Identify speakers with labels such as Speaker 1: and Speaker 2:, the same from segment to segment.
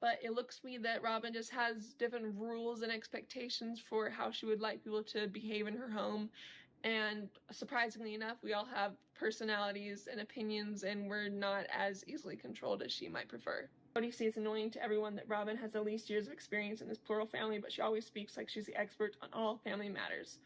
Speaker 1: but it looks to me that Robyn just has different rules and expectations for how she would like people to behave in her home. And surprisingly enough, we all have personalities and opinions, and we're not as easily controlled as she might prefer. Kody says it's annoying to everyone that Robyn has the least years of experience in this plural family, but she always speaks like she's the expert on all family matters.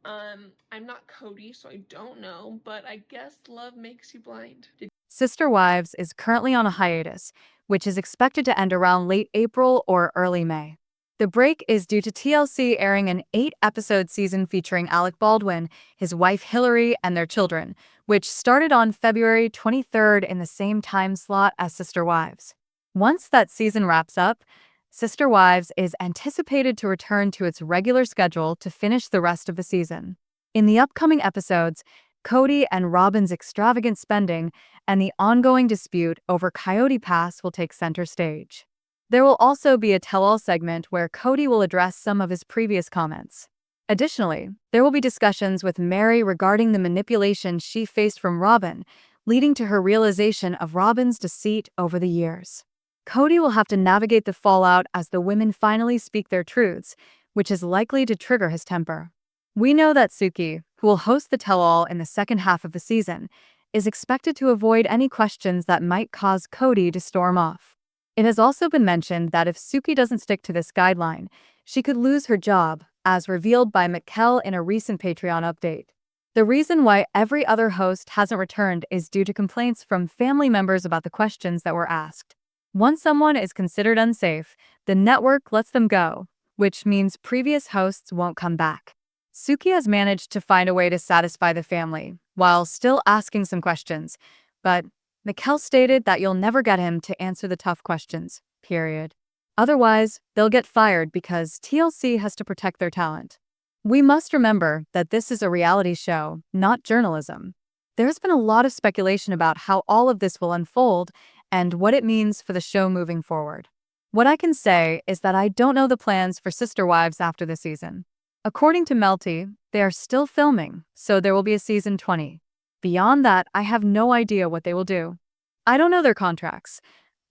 Speaker 1: I'm not Kody, so I don't know, but I guess love makes you blind.
Speaker 2: Sister Wives is currently on a hiatus, which is expected to end around late April or early May. The break is due to TLC airing an 8-episode season featuring Alec Baldwin, his wife Hillary, and their children, which started on February 23rd in the same time slot as Sister Wives. Once that season wraps up, Sister Wives is anticipated to return to its regular schedule to finish the rest of the season. In the upcoming episodes, Kody and Robyn's extravagant spending and the ongoing dispute over Coyote Pass will take center stage. There will also be a tell-all segment where Kody will address some of his previous comments. Additionally, there will be discussions with Meri regarding the manipulation she faced from Robyn, leading to her realization of Robyn's deceit over the years. Kody will have to navigate the fallout as the women finally speak their truths, which is likely to trigger his temper. We know that Suki, who will host the tell-all in the second half of the season, is expected to avoid any questions that might cause Kody to storm off. It has also been mentioned that if Suki doesn't stick to this guideline, she could lose her job, as revealed by Mikkel in a recent Patreon update. The reason why every other host hasn't returned is due to complaints from family members about the questions that were asked. Once someone is considered unsafe, the network lets them go, which means previous hosts won't come back. Suki has managed to find a way to satisfy the family, while still asking some questions, but Mikkel stated that you'll never get him to answer the tough questions, period. Otherwise, they'll get fired because TLC has to protect their talent. We must remember that this is a reality show, not journalism. There's been a lot of speculation about how all of this will unfold and what it means for the show moving forward. What I can say is that I don't know the plans for Sister Wives after the season. According to Melty, they are still filming, so there will be a season 20. Beyond that, I have no idea what they will do. I don't know their contracts.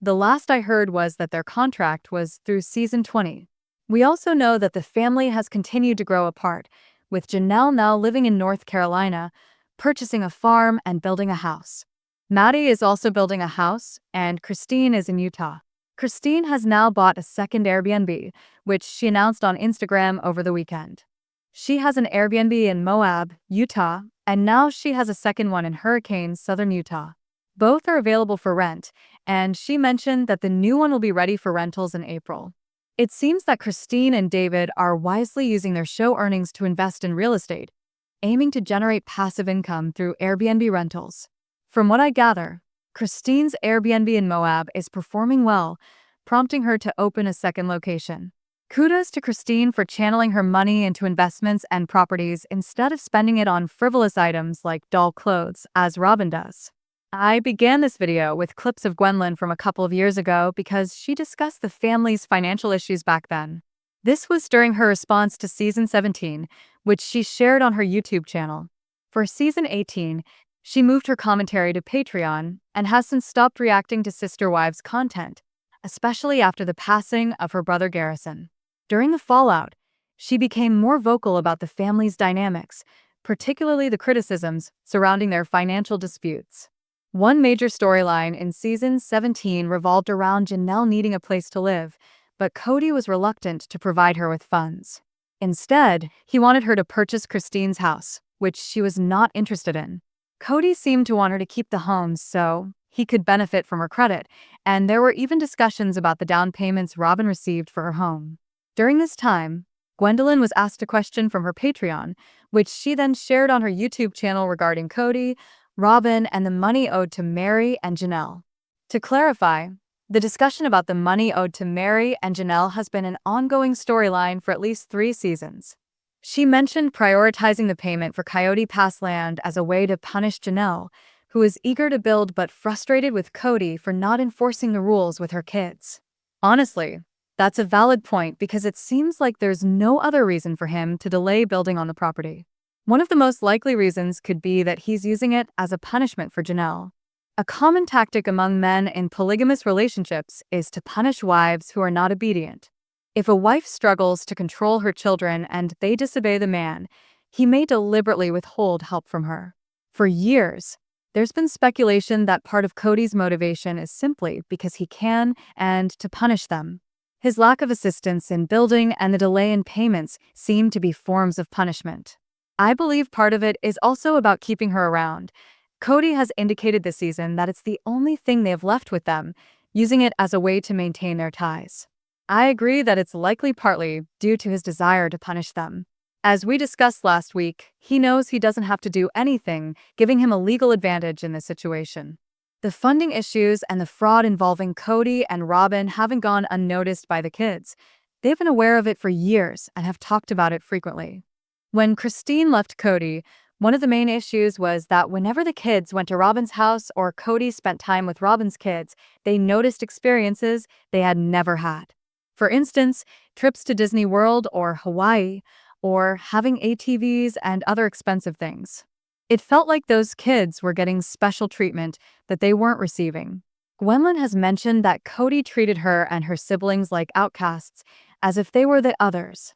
Speaker 2: The last I heard was that their contract was through season 20. We also know that the family has continued to grow apart, with Janelle now living in North Carolina, purchasing a farm and building a house. Maddie is also building a house, and Christine is in Utah. Christine has now bought a second Airbnb, which she announced on Instagram over the weekend. She has an Airbnb in Moab, Utah, and now she has a second one in Hurricane, southern Utah. Both are available for rent, and she mentioned that the new one will be ready for rentals in April. It seems that Christine and David are wisely using their show earnings to invest in real estate, aiming to generate passive income through Airbnb rentals. From what I gather, Christine's Airbnb in Moab is performing well, prompting her to open a second location. Kudos to Christine for channeling her money into investments and properties instead of spending it on frivolous items like doll clothes, as Robyn does. I began this video with clips of Gwendolyn from a couple of years ago because she discussed the family's financial issues back then. This was during her response to season 17, which she shared on her YouTube channel. For season 18, she moved her commentary to Patreon and has since stopped reacting to Sister Wives content, especially after the passing of her brother Garrison. During the fallout, she became more vocal about the family's dynamics, particularly the criticisms surrounding their financial disputes. One major storyline in season 17 revolved around Janelle needing a place to live, but Kody was reluctant to provide her with funds. Instead, he wanted her to purchase Christine's house, which she was not interested in. Kody seemed to want her to keep the home so he could benefit from her credit, and there were even discussions about the down payments Robyn received for her home. During this time, Gwendolyn was asked a question from her Patreon, which she then shared on her YouTube channel regarding Kody, Robyn, and the money owed to Meri and Janelle. To clarify, the discussion about the money owed to Meri and Janelle has been an ongoing storyline for at least 3 seasons. She mentioned prioritizing the payment for Coyote Pass land as a way to punish Janelle, who is eager to build but frustrated with Kody for not enforcing the rules with her kids. Honestly, that's a valid point because it seems like there's no other reason for him to delay building on the property. One of the most likely reasons could be that he's using it as a punishment for Janelle. A common tactic among men in polygamous relationships is to punish wives who are not obedient. If a wife struggles to control her children and they disobey the man, he may deliberately withhold help from her. For years, there's been speculation that part of Kody's motivation is simply because he can and to punish them. His lack of assistance in building and the delay in payments seem to be forms of punishment. I believe part of it is also about keeping her around. Kody has indicated this season that it's the only thing they have left with them, using it as a way to maintain their ties. I agree that it's likely partly due to his desire to punish them. As we discussed last week, he knows he doesn't have to do anything, giving him a legal advantage in this situation. The funding issues and the fraud involving Kody and Robyn haven't gone unnoticed by the kids. They've been aware of it for years and have talked about it frequently. When Christine left Kody, one of the main issues was that whenever the kids went to Robyn's house or Kody spent time with Robyn's kids, they noticed experiences they had never had. For instance, trips to Disney World or Hawaii, or having ATVs and other expensive things. It felt like those kids were getting special treatment that they weren't receiving. Gwendolyn has mentioned that Kody treated her and her siblings like outcasts, as if they were the others.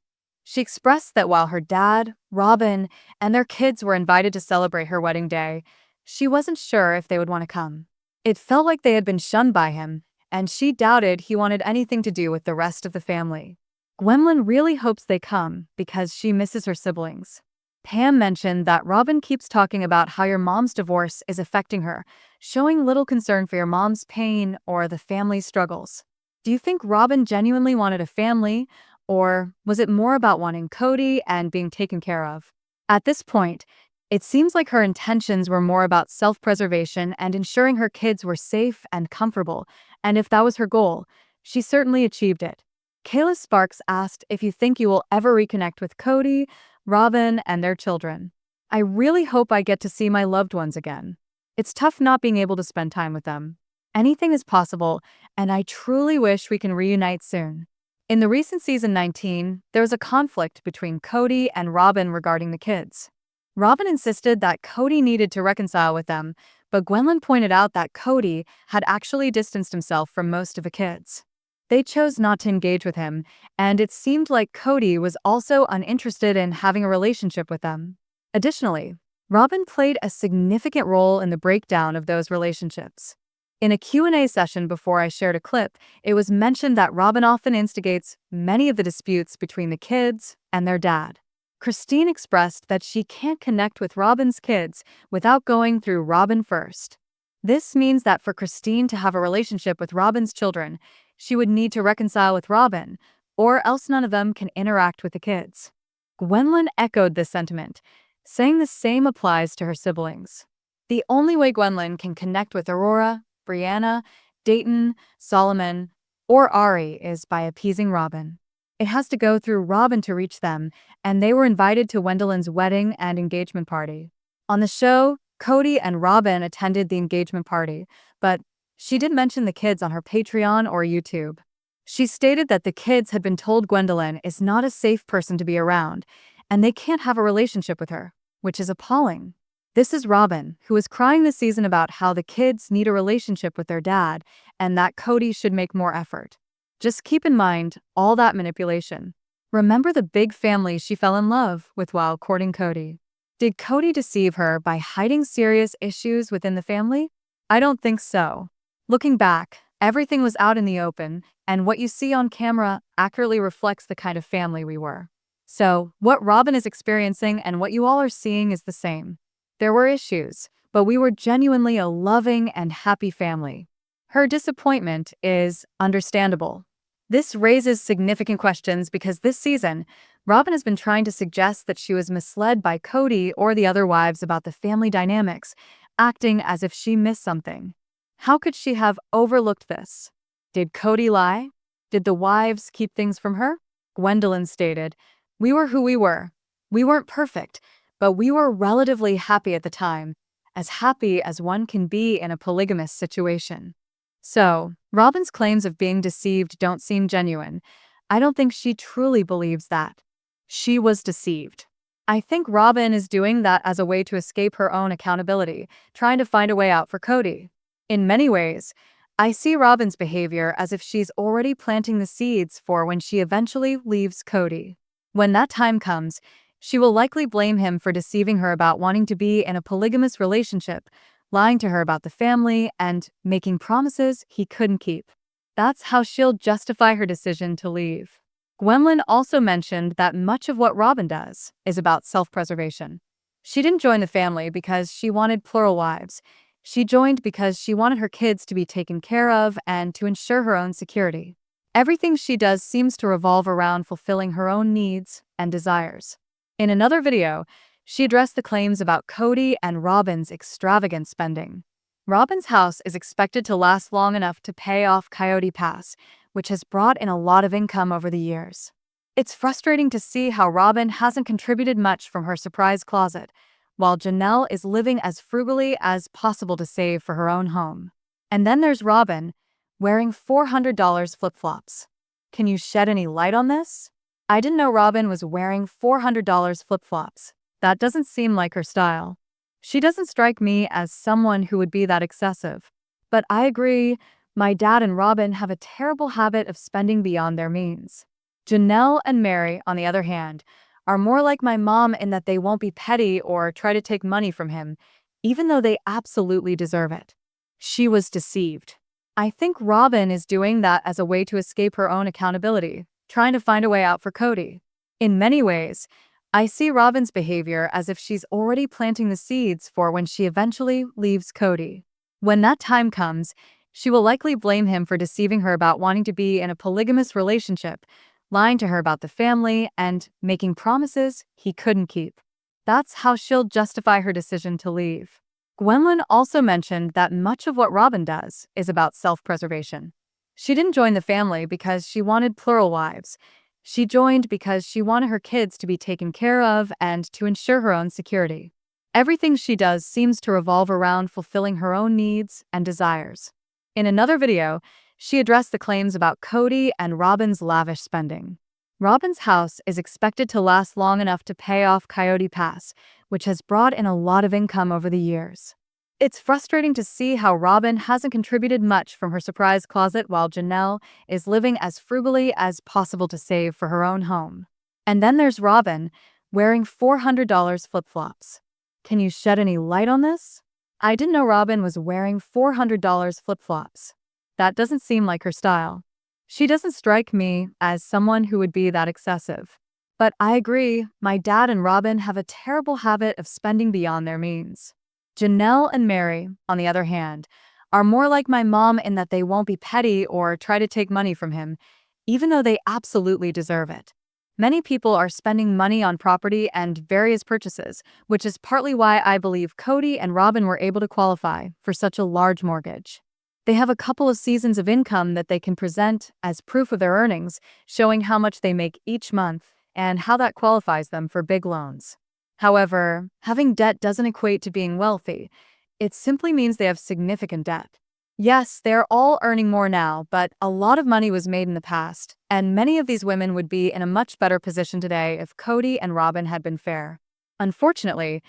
Speaker 2: She expressed that while her dad, Robyn, and their kids were invited to celebrate her wedding day, she wasn't sure if they would want to come. It felt like they had been shunned by him, and she doubted he wanted anything to do with the rest of the family. Gwendolyn really hopes they come because she misses her siblings. Pam mentioned that Robyn keeps talking about how your mom's divorce is affecting her, showing little concern for your mom's pain or the family's struggles. Do you think Robyn genuinely wanted a family, or was it more about wanting Kody and being taken care of? At this point, it seems like her intentions were more about self-preservation and ensuring her kids were safe and comfortable, and if that was her goal, she certainly achieved it. Kayla Sparks asked if you think you will ever reconnect with Kody, Robyn, and their children. I really hope I get to see my loved ones again. It's tough not being able to spend time with them. Anything is possible, and I truly wish we can reunite soon. In the recent season 19, there was a conflict between Kody and Robyn regarding the kids. Robyn insisted that Kody needed to reconcile with them, but Gwendolyn pointed out that Kody had actually distanced himself from most of the kids. They chose not to engage with him, and it seemed like Kody was also uninterested in having a relationship with them. Additionally, Robyn played a significant role in the breakdown of those relationships. In a Q&A session before I shared a clip, it was mentioned that Robyn often instigates many of the disputes between the kids and their dad. Christine expressed that she can't connect with Robyn's kids without going through Robyn first. This means that for Christine to have a relationship with Robyn's children, she would need to reconcile with Robyn, or else none of them can interact with the kids. Gwendolyn echoed this sentiment, saying the same applies to her siblings. The only way Gwendolyn can connect with Aurora, Brianna, Dayton, Solomon, or Ari is by appeasing Robyn. It has to go through Robyn to reach them, and they were invited to Gwendolyn's wedding and engagement party. On the show, Kody and Robyn attended the engagement party, but she didn't mention the kids on her Patreon or YouTube. She stated that the kids had been told Gwendolyn is not a safe person to be around, and they can't have a relationship with her, which is appalling. This is Robyn, who is crying this season about how the kids need a relationship with their dad and that Kody should make more effort. Just keep in mind all that manipulation. Remember the big family she fell in love with while courting Kody. Did Kody deceive her by hiding serious issues within the family? I don't think so. Looking back, everything was out in the open, and what you see on camera accurately reflects the kind of family we were. So, what Robyn is experiencing and what you all are seeing is the same. There were issues, but we were genuinely a loving and happy family. Her disappointment is understandable. This raises significant questions because this season, Robyn has been trying to suggest that she was misled by Kody or the other wives about the family dynamics, acting as if she missed something. How could she have overlooked this? Did Kody lie? Did the wives keep things from her? Gwendolyn stated, "We were who we were. We weren't perfect, but we were relatively happy at the time, as happy as one can be in a polygamous situation." So, Robyn's claims of being deceived don't seem genuine. I don't think she truly believes that. She was deceived. I think Robyn is doing that as a way to escape her own accountability, trying to find a way out for Kody. In many ways, I see Robyn's behavior as if she's already planting the seeds for when she eventually leaves Kody. When that time comes, she will likely blame him for deceiving her about wanting to be in a polygamous relationship, lying to her about the family, and making promises he couldn't keep. That's how she'll justify her decision to leave. Gwendolyn also mentioned that much of what Robyn does is about self-preservation. She didn't join the family because she wanted plural wives. She joined because she wanted her kids to be taken care of and to ensure her own security. Everything she does seems to revolve around fulfilling her own needs and desires. In another video, she addressed the claims about Kody and Robyn's extravagant spending. Robyn's house is expected to last long enough to pay off Coyote Pass, which has brought in a lot of income over the years. It's frustrating to see how Robyn hasn't contributed much from her surprise closet, while Janelle is living as frugally as possible to save for her own home. And then there's Robyn, wearing $400 flip-flops. Can you shed any light on this? I didn't know Robyn was wearing $400 flip-flops. That doesn't seem like her style. She doesn't strike me as someone who would be that excessive. But I agree, my dad and Robyn have a terrible habit of spending beyond their means. Janelle and Mary, on the other hand, are more like my mom in that they won't be petty or try to take money from him, even though they absolutely deserve it. She was deceived. I think Robyn is doing that as a way to escape her own accountability, trying to find a way out for Kody. In many ways, I see Robyn's behavior as if she's already planting the seeds for when she eventually leaves Kody. When that time comes, she will likely blame him for deceiving her about wanting to be in a polygamous relationship, lying to her about the family, and making promises he couldn't keep. That's how she'll justify her decision to leave. Gwendolyn also mentioned that much of what Robyn does is about self-preservation. She didn't join the family because she wanted plural wives. She joined because she wanted her kids to be taken care of and to ensure her own security. Everything she does seems to revolve around fulfilling her own needs and desires. In another video, she addressed the claims about Kody and Robyn's lavish spending. Robyn's house is expected to last long enough to pay off Coyote Pass, which has brought in a lot of income over the years. It's frustrating to see how Robyn hasn't contributed much from her surprise closet while Janelle is living as frugally as possible to save for her own home. And then there's Robyn, wearing $400 flip-flops. Can you shed any light on this? I didn't know Robyn was wearing $400 flip-flops. That doesn't seem like her style. She doesn't strike me as someone who would be that excessive. But I agree, my dad and Robyn have a terrible habit of spending beyond their means. Janelle and Mary, on the other hand, are more like my mom in that they won't be petty or try to take money from him, even though they absolutely deserve it. Many people are spending money on property and various purchases, which is partly why I believe Kody and Robyn were able to qualify for such a large mortgage. They have a couple of seasons of income that they can present as proof of their earnings, showing how much they make each month and how that qualifies them for big loans. However, having debt doesn't equate to being wealthy. It simply means they have significant debt. Yes, they're all earning more now, but a lot of money was made in the past, and many of these women would be in a much better position today if Kody and Robyn had been fair. Unfortunately,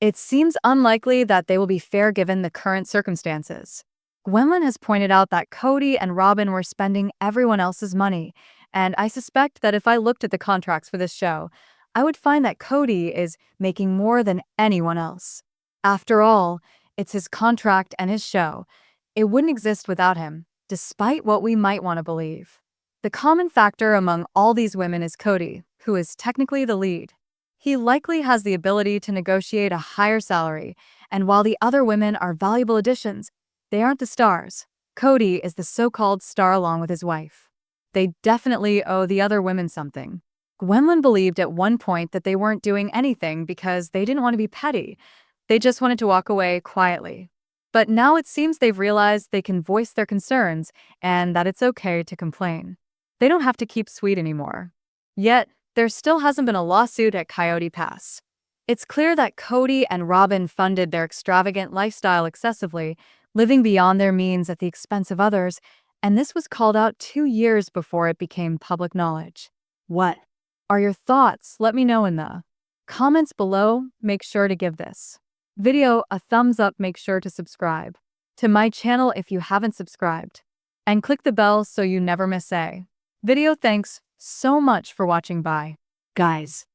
Speaker 2: it seems unlikely that they will be fair given the current circumstances. Gwendolyn has pointed out that Kody and Robyn were spending everyone else's money, and I suspect that if I looked at the contracts for this show, I would find that Kody is making more than anyone else. After all, it's his contract and his show. It wouldn't exist without him, despite what we might want to believe. The common factor among all these women is Kody, who is technically the lead. He likely has the ability to negotiate a higher salary, and while the other women are valuable additions, they aren't the stars. Kody is the so-called star along with his wife. They definitely owe the other women something. Gwendolyn believed at one point that they weren't doing anything because they didn't want to be petty. They just wanted to walk away quietly. But now it seems they've realized they can voice their concerns and that it's okay to complain. They don't have to keep sweet anymore. Yet, there still hasn't been a lawsuit at Coyote Pass. It's clear that Kody and Robyn funded their extravagant lifestyle excessively, living beyond their means at the expense of others, and this was called out 2 years before it became public knowledge. What are your thoughts? Let me know in the comments below. Make sure to give this video a thumbs up. Make sure to subscribe. to my channel if you haven't subscribed, and click the bell so you never miss a video. Thanks so much for watching. Bye.
Speaker 3: Guys,